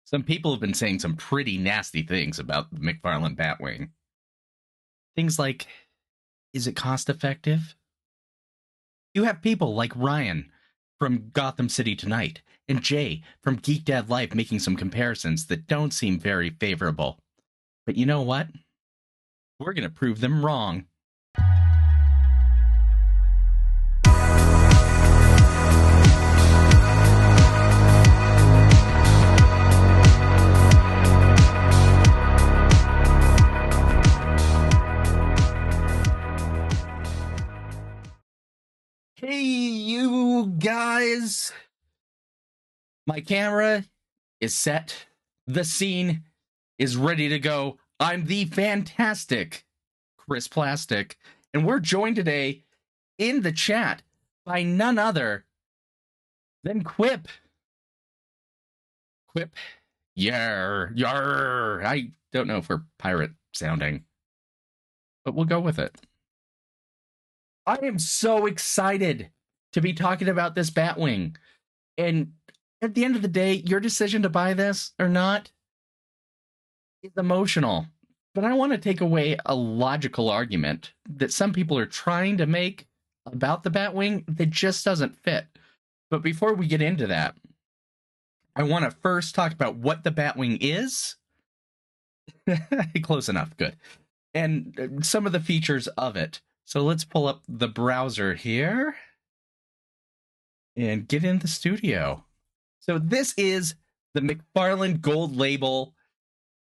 Some people have been saying some pretty nasty things about the Mcfarlane Batwing. Things like, is it cost effective? You have people like Ryan from Gotham City Tonight and Jay from Geek Dad Life making some comparisons that don't seem very favorable. But you know what? We're going to prove them wrong. Hey, you guys. My camera is set. The scene is ready to go. I'm the fantastic Chris Plastic, and we're joined today in the chat by none other than Quip. Quip, yar, yar. I don't know if we're pirate sounding, but we'll go with it. I am so excited to be talking about this Batwing. And at the end of the day, your decision to buy this or not is emotional. But I want to take away a logical argument that some people are trying to make about the Batwing that just doesn't fit. But before we get into that, I want to first talk about what the Batwing is. Close enough, good. And some of the features of it. So let's pull up the browser here and get in the studio. So this is the Mcfarlane Gold Label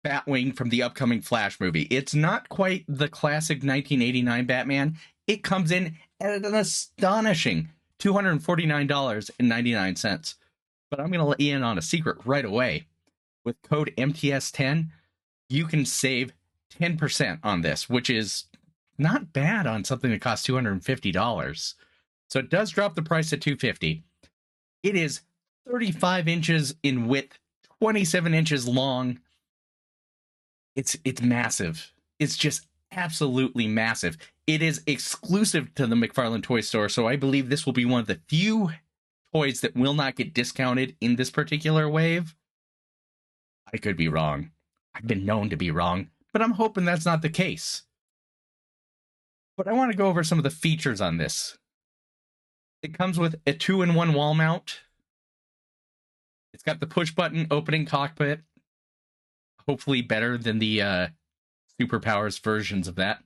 Batwing from the upcoming Flash movie. It's not quite the classic 1989 Batman. It comes in at an astonishing $249.99. But I'm going to let you in on a secret right away. With code MTS10, you can save 10% on this, which is not bad on something that costs $250. So it does drop the price at $250. It is 35 inches in width, 27 inches long. It's massive. It's just absolutely massive. It is exclusive to the Mcfarlane Toy Store, so I believe this will be one of the few toys that will not get discounted in this particular wave. I could be wrong. I've been known to be wrong, but I'm hoping that's not the case. But I want to go over some of the features on this. It comes with a 2-in-1 wall mount. It's got the push-button opening cockpit. Hopefully better than the Superpowers versions of that.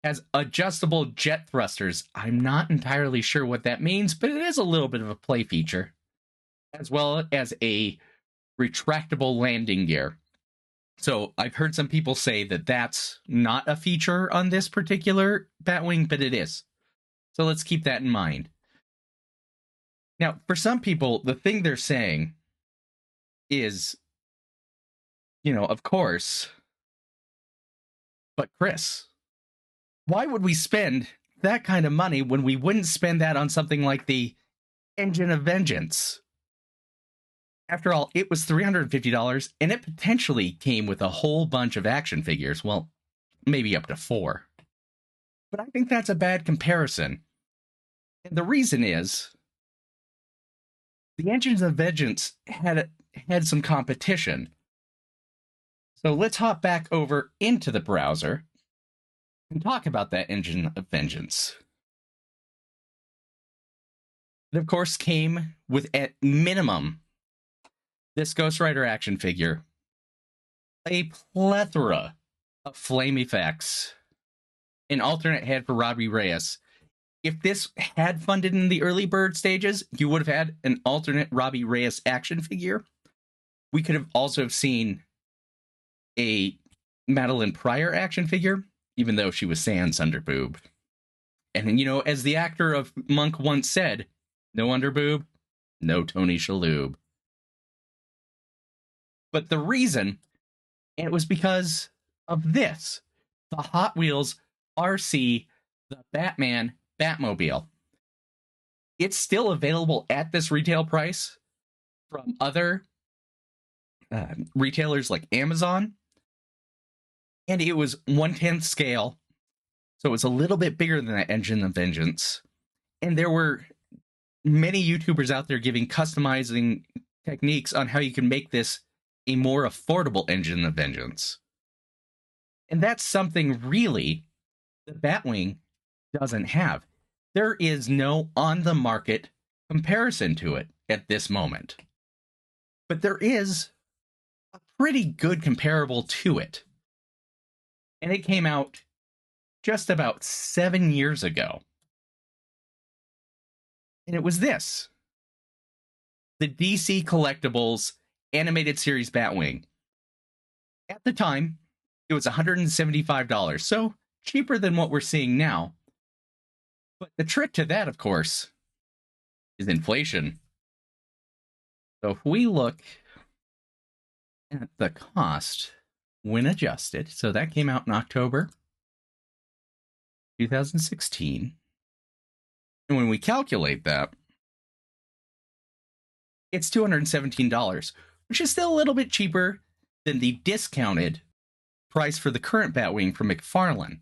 Has adjustable jet thrusters. I'm not entirely sure what that means, but it is a little bit of a play feature. As well as a retractable landing gear. So I've heard some people say that that's not a feature on this particular Batwing, but it is. So let's keep that in mind. Now, for some people, the thing they're saying is, of course, but Chris, why would we spend that kind of money when we wouldn't spend that on something like the Engine of Vengeance? After all, it was $350, and it potentially came with a whole bunch of action figures. Well, maybe up to 4. But I think that's a bad comparison. And the reason is, the Engines of Vengeance had some competition. So let's hop back over into the browser and talk about that Engine of Vengeance. It, of course, came with, at minimum, this Ghost Rider action figure, a plethora of flame effects, an alternate head for Robbie Reyes. If this had funded in the early bird stages, you would have had an alternate Robbie Reyes action figure. We could have also seen a Madeline Pryor action figure, even though she was sans underboob. And, as the actor of Monk once said, no underboob, no Tony Shalhoub. But the reason, and it was because of this, the Hot Wheels RC, the Batman Batmobile. It's still available at this retail price from other retailers like Amazon. And it was 1/10 scale, so it was a little bit bigger than that Engine of Vengeance. And there were many YouTubers out there giving customizing techniques on how you can make this a more affordable engine of vengeance. And that's something really the Batwing doesn't have. There is no on the market comparison to it at this moment. But there is a pretty good comparable to it. And it came out just about 7 years ago. And it was this: the DC Collectibles Animated Series Batwing. At the time, it was $175, so cheaper than what we're seeing now. But the trick to that, of course, is inflation. So if we look at the cost when adjusted, so that came out in October 2016. And when we calculate that, it's $217, which is still a little bit cheaper than the discounted price for the current Batwing from Mcfarlane.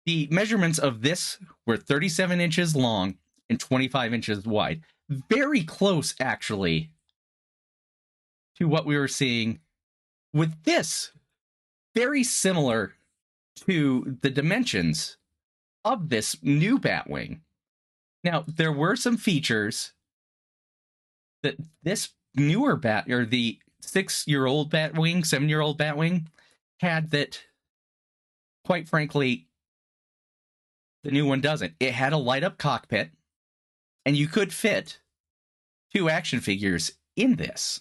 The measurements of this were 37 inches long and 25 inches wide. Very close, actually, to what we were seeing with this. Very similar to the dimensions of this new Batwing. Now, there were some features that this newer or the 6-year-old Batwing, 7-year-old Batwing had that, quite frankly, the new one doesn't. It had a light-up cockpit, and you could fit 2 action figures in this.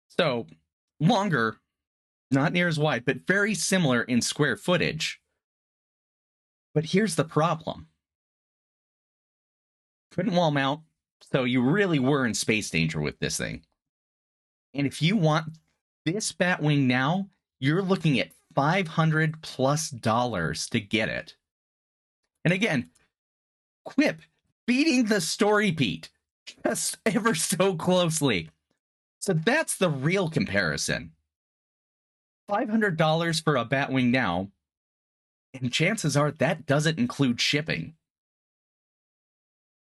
So, longer, not near as wide, but very similar in square footage. But here's the problem. Couldn't wall mount, so you really were in space danger with this thing. And if you want this Batwing now, you're looking at $500+ to get it. And again, Quip beating the story beat just ever so closely. So that's the real comparison. $500 for a Batwing now, and chances are that doesn't include shipping.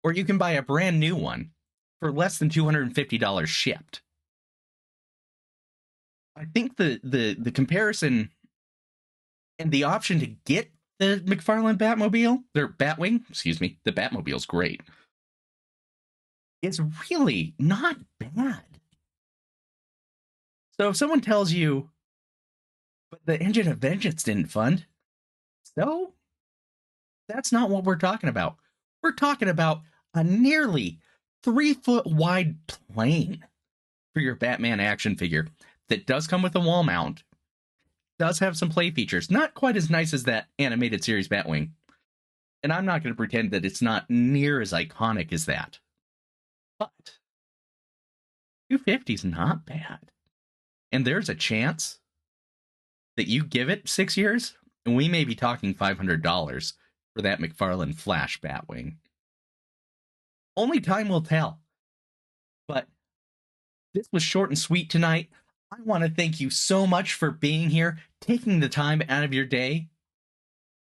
Or you can buy a brand new one for less than $250 shipped. I think the comparison and the option to get the Mcfarlane Batmobile, their Batwing, the Batmobile's great, is really not bad. So if someone tells you, but the Engine of Vengeance didn't fund, so that's not what we're talking about. We're talking about a nearly 3-foot wide plane for your Batman action figure that does come with a wall mount, does have some play features, not quite as nice as that animated series Batwing. And I'm not going to pretend that it's not near as iconic as that. But $250 is not bad. And there's a chance that you give it 6 years, and we may be talking $500 for that Mcfarlane Flash Batwing. Only time will tell. But this was short and sweet tonight. I want to thank you so much for being here, taking the time out of your day.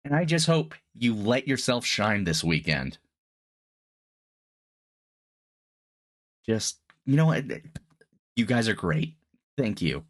And I just hope you let yourself shine this weekend. Just, you know what? You guys are great. Thank you.